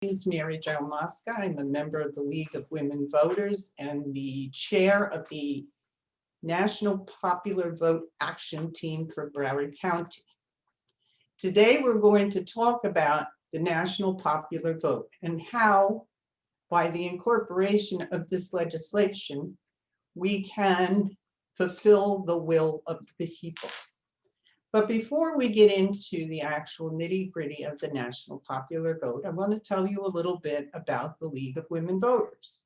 is MaryJo Mosca. I'm a member of the League of Women Voters and the chair of the National Popular Vote Action Team for Broward County. Today, we're going to talk about the National Popular Vote and how, by the incorporation of this legislation, we can fulfill the will of the people. But before we get into the actual nitty-gritty of the National Popular Vote, I want to tell you a little bit about the League of Women Voters.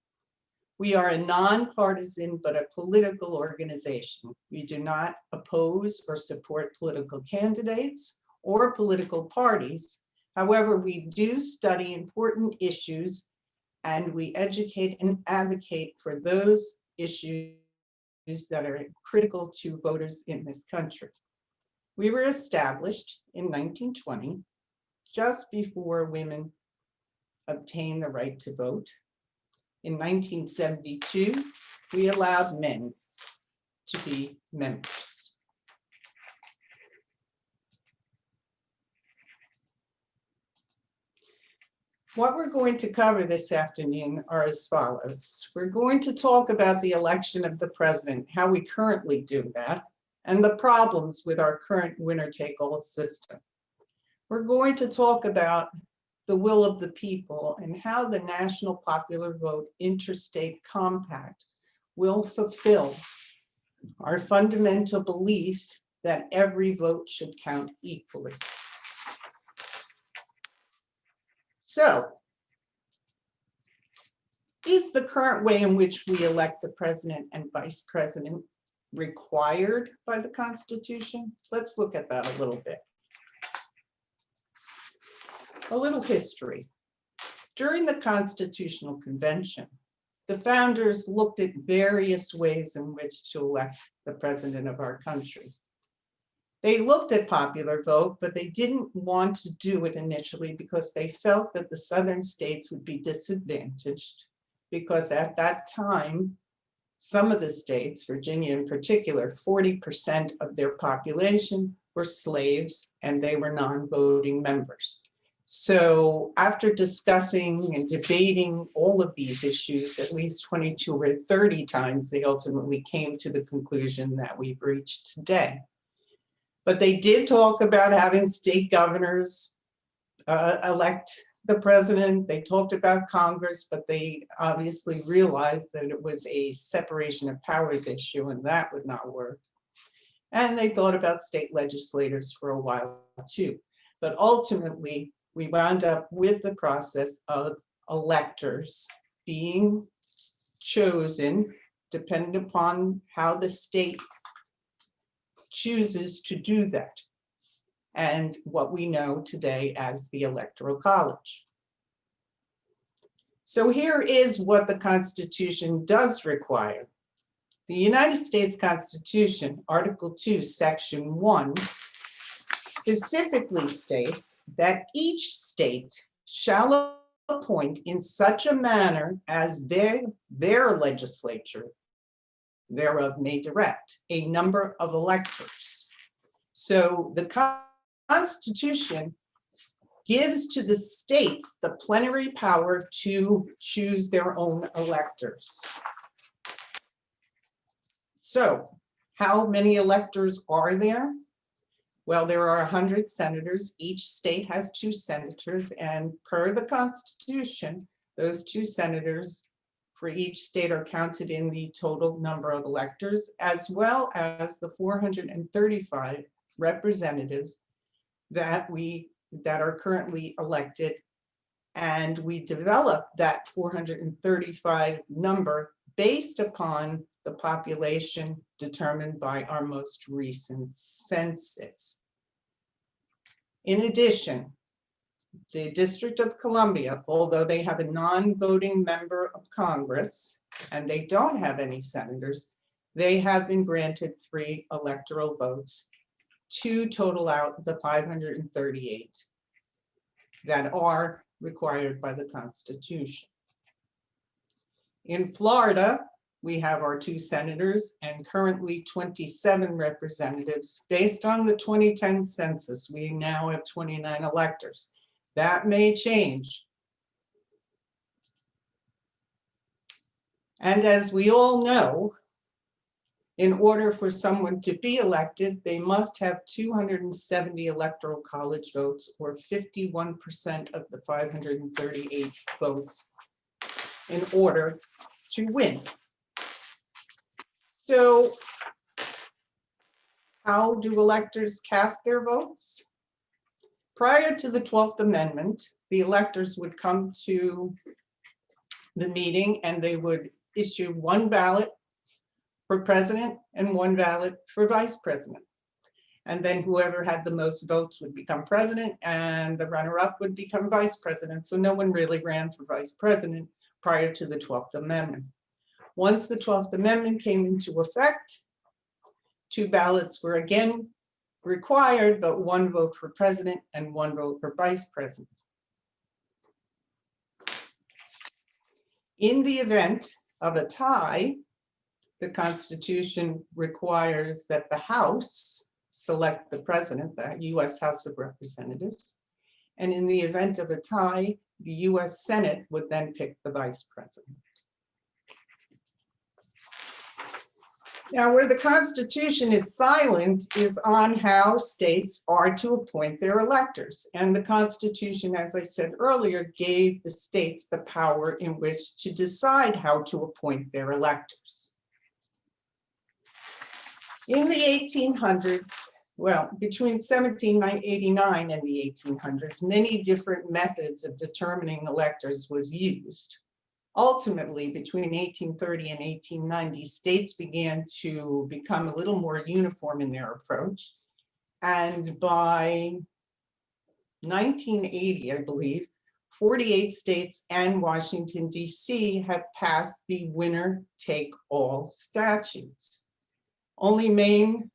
We are a nonpartisan but a political organization. We do not oppose or support political candidates or political parties. However, we do study important issues and we educate and advocate for those issues that are critical to voters in this country. We were established in 1920, just before women obtained the right to vote. In 1972, we allowed men to be members. What we're going to cover this afternoon are as follows. We're going to talk about the election of the president, how we currently do that, and the problems with our current winner-take-all system. We're going to talk about the will of the people and how the National Popular Vote Interstate Compact will fulfill our fundamental belief that every vote should count equally. So, is the current way in which we elect the president and vice president required by the Constitution? Let's look at that a little bit. A little history. During the Constitutional Convention, the founders looked at various ways in which to elect the president of our country. They looked at popular vote, but they didn't want to do it initially because they felt that the southern states would be disadvantaged because at that time, some of the states, Virginia in particular, 40% of their population were slaves and they were non-voting members. So after discussing and debating all of these issues, at least 22 or 30 times, they ultimately came to the conclusion that we've reached today. But they did talk about having state governors elect the president. They talked about Congress, but they obviously realized that it was a separation of powers issue and that would not work. And they thought about state legislators for a while too. But ultimately, we wound up with the process of electors being chosen depending upon how the state chooses to do that, and what we know today as the Electoral College. So here is what the Constitution does require. The United States Constitution, Article 2, Section 1, specifically states that each state shall appoint in such a manner as their legislature thereof may direct a number of electors. So the Constitution gives to the states the plenary power to choose their own electors. So how many electors are there? Well, there are 100 senators. Each state has 2 senators, and per the Constitution, those 2 senators for each state are counted in the total number of electors, as well as the 435 representatives that are currently elected. And we developed that 435 number based upon the population determined by our most recent census. In addition, the District of Columbia, although they have a non-voting member of Congress and they don't have any senators, they have been granted 3 electoral votes to total out the 538 that are required by the Constitution. In Florida, we have our 2 senators and currently 27 representatives. Based on the 2010 census, we now have 29 electors. That may change, And as we all know, in order for someone to be elected, they must have 270 Electoral College votes, or 51% of the 538 votes, in order to win. So how do electors cast their votes? Prior to the 12th Amendment, the electors would come to the meeting and they would issue one ballot for president and one ballot for vice president. And then whoever had the most votes would become president and the runner-up would become vice president. So no one really ran for vice president prior to the 12th Amendment. Once the 12th Amendment came into effect, two ballots were again required, but one vote for president and one vote for vice president. In the event of a tie, the Constitution requires that the House select the president, the US House of Representatives. And in the event of a tie, the US Senate would then pick the vice president. Now, where the Constitution is silent is on how states are to appoint their electors. And the Constitution, as I said earlier, gave the states the power in which to decide how to appoint their electors. In the 1800s, well, between 1789 and the 1800s, many different methods of determining electors was used. Ultimately, between 1830 and 1890, states began to become a little more uniform in their approach. And by 1980, I believe, 48 states and Washington, D.C. have passed the winner-take-all statutes. Only Maine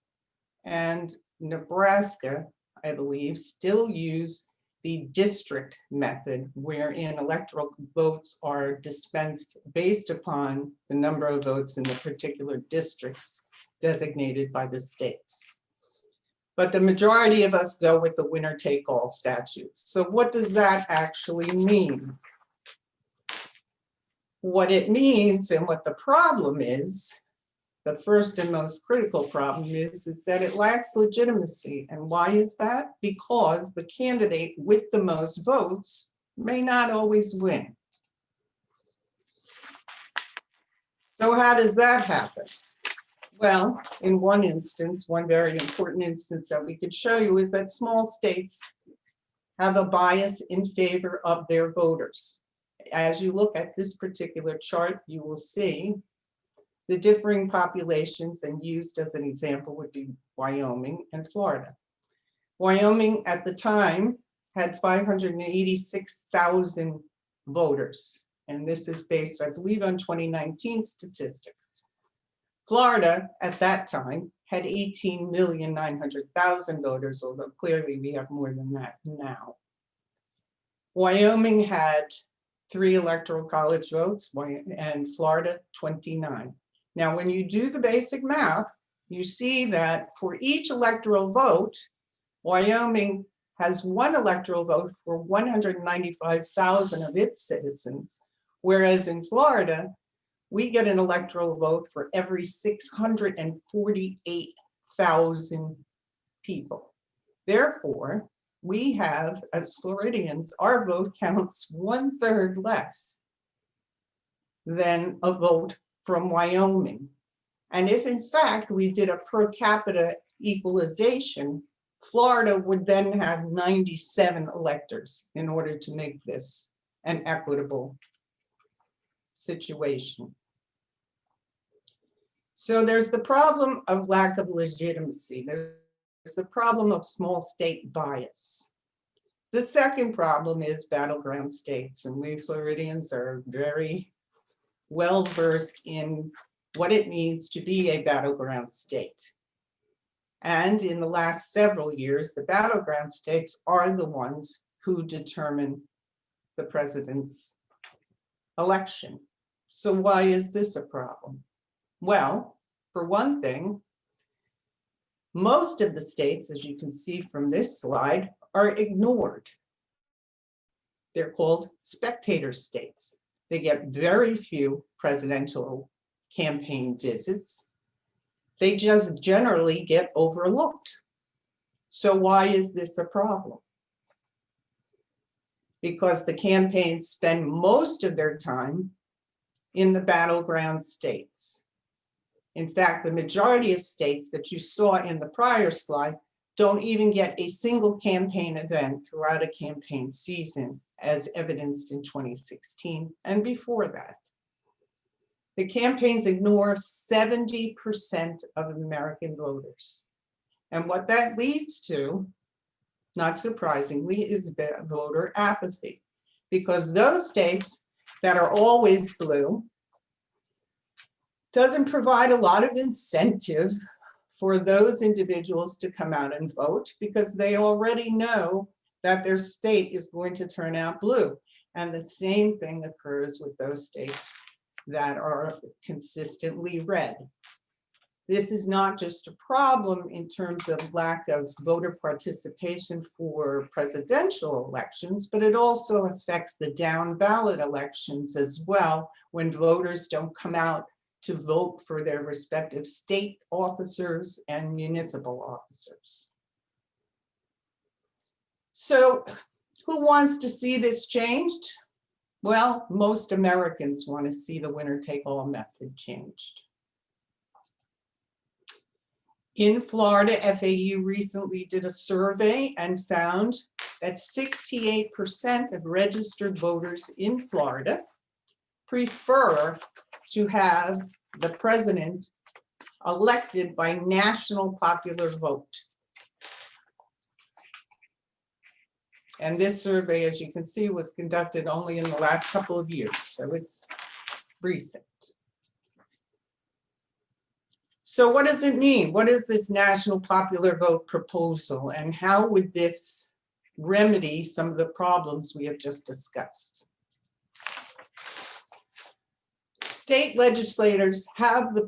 and Nebraska, I believe, still use the district method, wherein electoral votes are dispensed based upon the number of votes in the particular districts designated by the states. But the majority of us go with the winner-take-all statutes. So what does that actually mean? What it means and what the problem is, the first and most critical problem is that it lacks legitimacy. And why is that? Because the candidate with the most votes may not always win. So how does that happen? Well, in one instance, one very important instance that we could show you is that small states have a bias in favor of their voters. As you look at this particular chart, you will see the differing populations, and used as an example would be Wyoming and Florida. Wyoming at the time had 586,000 voters, and this is based, I believe, on 2019 statistics. Florida at that time had 18,900,000 voters, although clearly we have more than that now. Wyoming had 3 electoral college votes, and Florida 29. Now, when you do the basic math, you see that for each electoral vote, Wyoming has 1 electoral vote for 195,000 of its citizens, whereas in Florida, we get an electoral vote for every 648,000 people. Therefore, we have, as Floridians, our vote counts 1/3 less than a vote from Wyoming. And if in fact we did a per capita equalization, Florida would then have 97 electors in order to make this an equitable situation. So there's the problem of lack of legitimacy. There's the problem of small state bias. The second problem is battleground states, and we Floridians are very well versed in what it means to be a battleground state. And in the last several years, the battleground states are the ones who determine the president's election. So why is this a problem? Well, for one thing, most of the states, as you can see from this slide, are ignored. They're called spectator states. They get very few presidential campaign visits. They just generally get overlooked. So why is this a problem? Because the campaigns spend most of their time in the battleground states. In fact, the majority of states that you saw in the prior slide don't even get a single campaign event throughout a campaign season, as evidenced in 2016 and before that. The campaigns ignore 70% of American voters. And what that leads to, not surprisingly, is voter apathy, because those states that are always blue doesn't provide a lot of incentive for those individuals to come out and vote, because they already know that their state is going to turn out blue. And the same thing occurs with those states that are consistently red. This is not just a problem in terms of lack of voter participation for presidential elections, but it also affects the down ballot elections as well, when voters don't come out to vote for their respective state officers and municipal officers. So who wants to see this changed? Well, most Americans want to see the winner-take-all method changed. In Florida, FAU recently did a survey and found that 68% of registered voters in Florida prefer to have the president elected by national popular vote. And this survey, as you can see, was conducted only in the last couple of years, so it's recent. So what does it mean? What is this national popular vote proposal, and how would this remedy some of the problems we have just discussed? State legislatures have the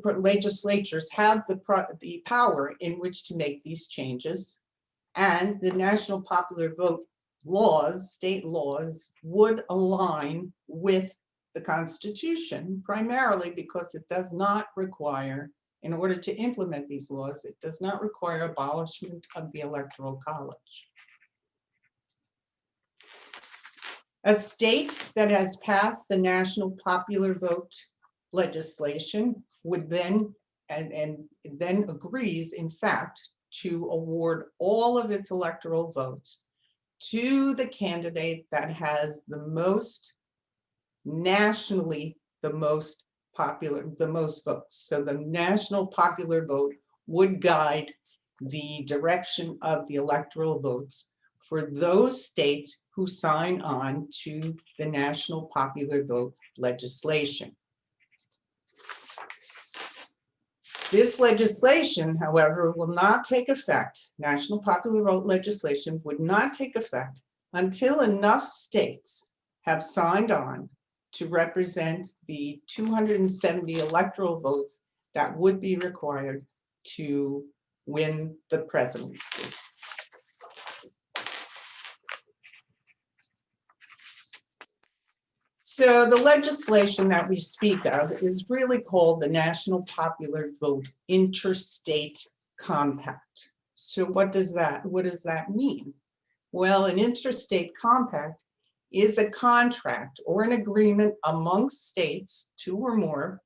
power in which to make these changes, and the national popular vote laws, state laws, would align with the Constitution, primarily because it does not require, in order to implement these laws, it does not require abolishment of the Electoral College. A state that has passed the national popular vote legislation would then, and then agrees, in fact, to award all of its electoral votes to the candidate that has the most, nationally, the most votes. So the national popular vote would guide the direction of the electoral votes for those states who sign on to the national popular vote legislation. This legislation, however, will not take effect. National popular vote legislation would not take effect until enough states have signed on to represent the 270 electoral votes that would be required to win the presidency. So the legislation that we speak of is really called the National Popular Vote Interstate Compact. So what does that mean? Well, an interstate compact is a contract or an agreement amongst states, two or more,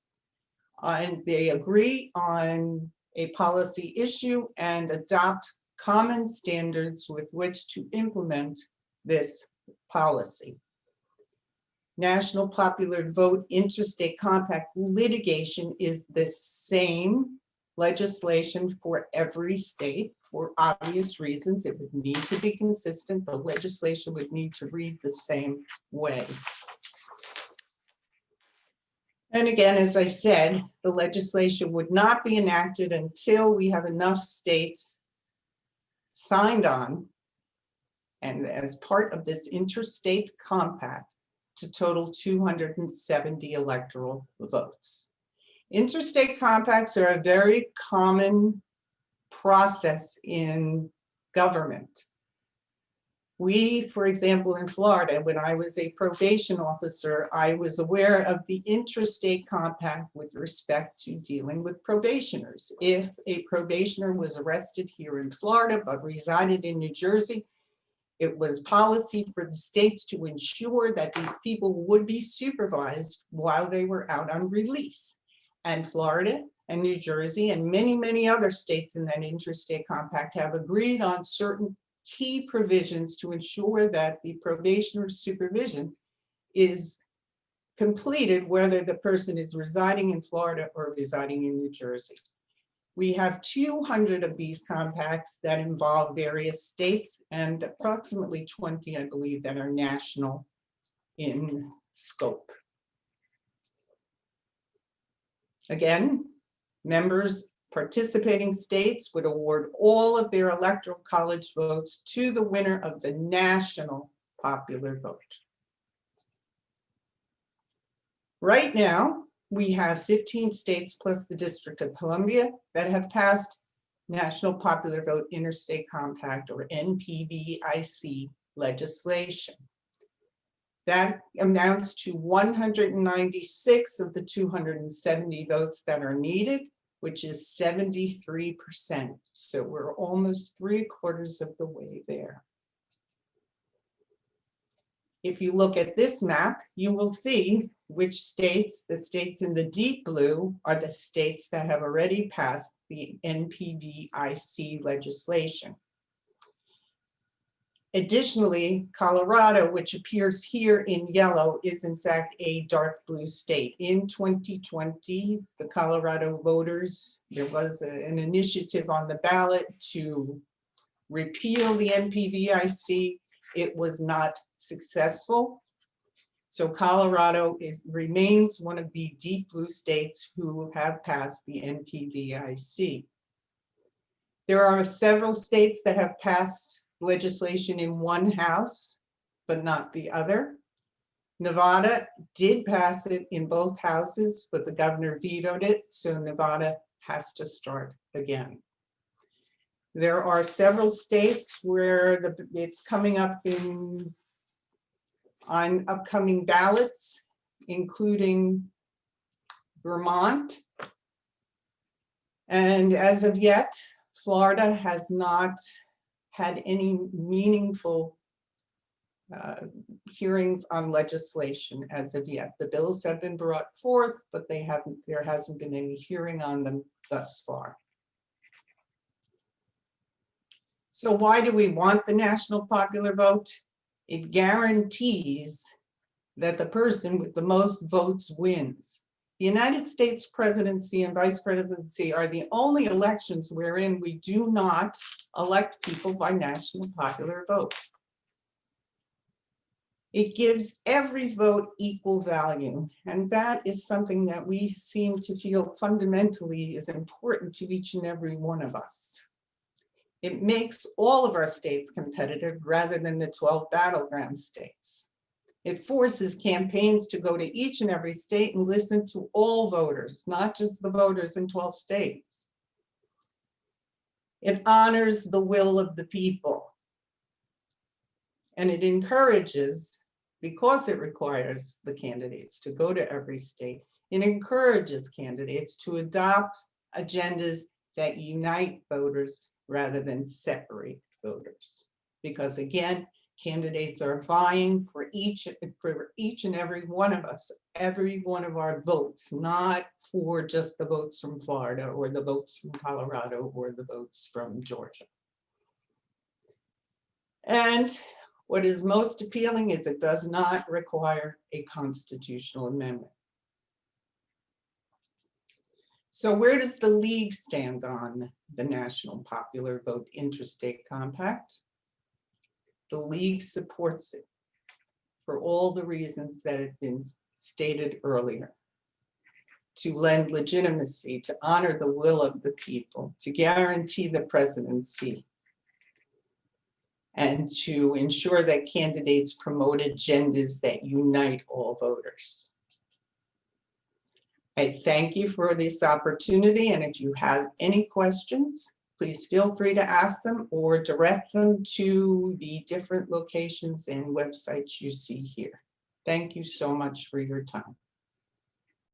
and they agree on a policy issue and adopt common standards with which to implement this policy. National Popular Vote Interstate Compact litigation is the same legislation for every state for obvious reasons. It would need to be consistent. The legislation would need to read the same way. And again, as I said, the legislation would not be enacted until we have enough states signed on, and as part of this interstate compact, to total 270 electoral votes. Interstate compacts are a very common process in government. We, for example, in Florida, when I was a probation officer, I was aware of the Interstate Compact with respect to dealing with probationers. If a probationer was arrested here in Florida but resided in New Jersey, it was policy for the states to ensure that these people would be supervised while they were out on release. And Florida and New Jersey and many, many other states in that Interstate Compact have agreed on certain key provisions to ensure that the probationer's supervision is completed, whether the person is residing in Florida or residing in New Jersey. We have 200 of these compacts that involve various states and approximately 20, I believe, that are national in scope. Again, participating states would award all of their Electoral College votes to the winner of the national popular vote. Right now, we have 15 states plus the District of Columbia that have passed National Popular Vote Interstate Compact, or NPV-IC legislation. That amounts to 196 of the 270 votes that are needed, which is 73%. So we're almost 3/4 of the way there. If you look at this map, you will see which states, the states in the deep blue, are the states that have already passed the NPV-IC legislation. Additionally, Colorado, which appears here in yellow, is in fact a dark blue state. In 2020, the Colorado voters, there was an initiative on the ballot to repeal the NPV-IC. It was not successful. So Colorado remains one of the deep blue states who have passed the NPV-IC. There are several states that have passed legislation in one house, but not the other. Nevada did pass it in both houses, but the governor vetoed it, so Nevada has to start again. There are several states where it's coming up on upcoming ballots, including Vermont. And as of yet, Florida has not had any meaningful hearings on legislation as of yet. The bills have been brought forth, but there hasn't been any hearing on them thus far. So why do we want the national popular vote? It guarantees that the person with the most votes wins. The United States presidency and vice presidency are the only elections wherein we do not elect people by national popular vote. It gives every vote equal value, and that is something that we seem to feel fundamentally is important to each and every one of us. It makes all of our states competitive rather than the 12 battleground states. It forces campaigns to go to each and every state and listen to all voters, not just the voters in 12 states. It honors the will of the people. And it encourages, because it requires the candidates to go to every state, it encourages candidates to adopt agendas that unite voters rather than separate voters. Because again, candidates are vying for each and every one of us, every one of our votes, not for just the votes from Florida or the votes from Colorado or the votes from Georgia. And what is most appealing is it does not require a constitutional amendment. So where does the League stand on the National Popular Vote Interstate Compact? The League supports it for all the reasons that have been stated earlier. To lend legitimacy, to honor the will of the people, to guarantee the presidency, and to ensure that candidates promote agendas that unite all voters. I thank you for this opportunity, and if you have any questions, Please feel free to ask them or direct them to the different locations and websites you see here. Thank you so much for your time.